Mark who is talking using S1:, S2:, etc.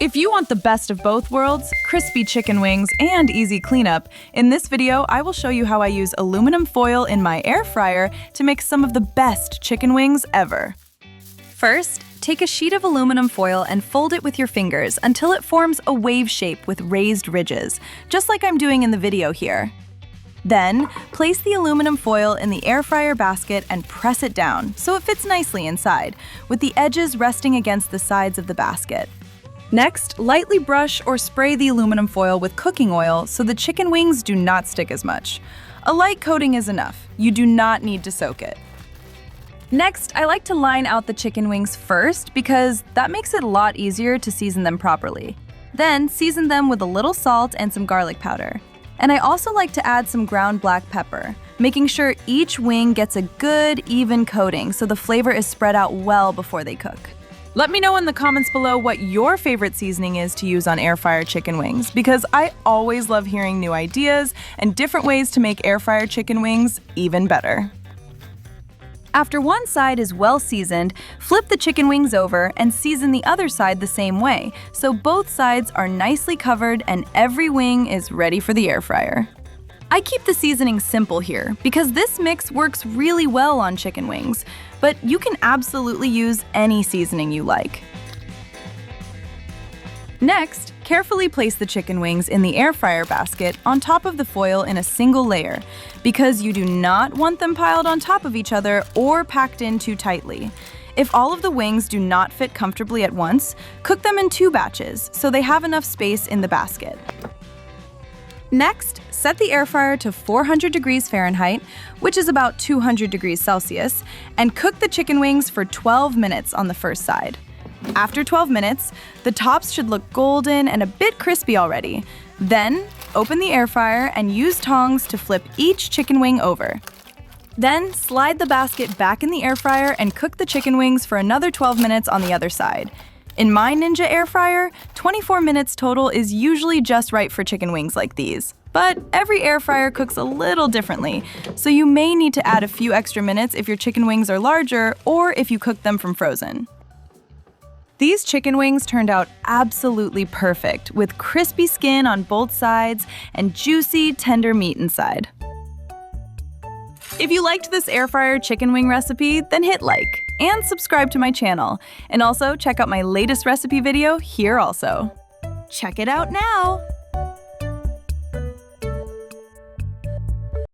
S1: If you want the best of both worlds, crispy chicken wings and easy cleanup, in this video I will show you how I use aluminum foil in my air fryer to make some of the best chicken wings ever.
S2: First, take a sheet of aluminum foil and fold it with your fingers until it forms a wave shape with raised ridges, just like I'm doing in the video here. Then, place the aluminum foil in the air fryer basket and press it down so it fits nicely inside, with the edges resting against the sides of the basket. Next, lightly brush or spray the aluminum foil with cooking oil so the chicken wings do not stick as much. A light coating is enough. You do not need to soak it. Next, I like to line out the chicken wings first because that makes it a lot easier to season them properly. Then, season them with a little salt and some garlic powder. And I also like to add some ground black pepper, making sure each wing gets a good, even coating so the flavor is spread out well before they cook.
S1: Let me know in the comments below what your favorite seasoning is to use on air fryer chicken wings, because I always love hearing new ideas and different ways to make air fryer chicken wings even better.
S2: After one side is well seasoned, flip the chicken wings over and season the other side the same way, so both sides are nicely covered and every wing is ready for the air fryer. I keep the seasoning simple here because this mix works really well on chicken wings, but you can absolutely use any seasoning you like. Next, carefully place the chicken wings in the air fryer basket on top of the foil in a single layer, because you do not want them piled on top of each other or packed in too tightly. If all of the wings do not fit comfortably at once, cook them in 2 batches so they have enough space in the basket. Next, set the air fryer to 400 degrees Fahrenheit, which is about 200 degrees Celsius, and cook the chicken wings for 12 minutes on the first side. After 12 minutes, the tops should look golden and a bit crispy already. Then, open the air fryer and use tongs to flip each chicken wing over. Then, slide the basket back in the air fryer and cook the chicken wings for another 12 minutes on the other side. In my Ninja air fryer, 24 minutes total is usually just right for chicken wings like these. But every air fryer cooks a little differently, so you may need to add a few extra minutes if your chicken wings are larger or if you cook them from frozen. These chicken wings turned out absolutely perfect, with crispy skin on both sides and juicy, tender meat inside. If you liked this air fryer chicken wing recipe, then hit like and subscribe to my channel. And also check out my latest recipe video here also. Check it out now!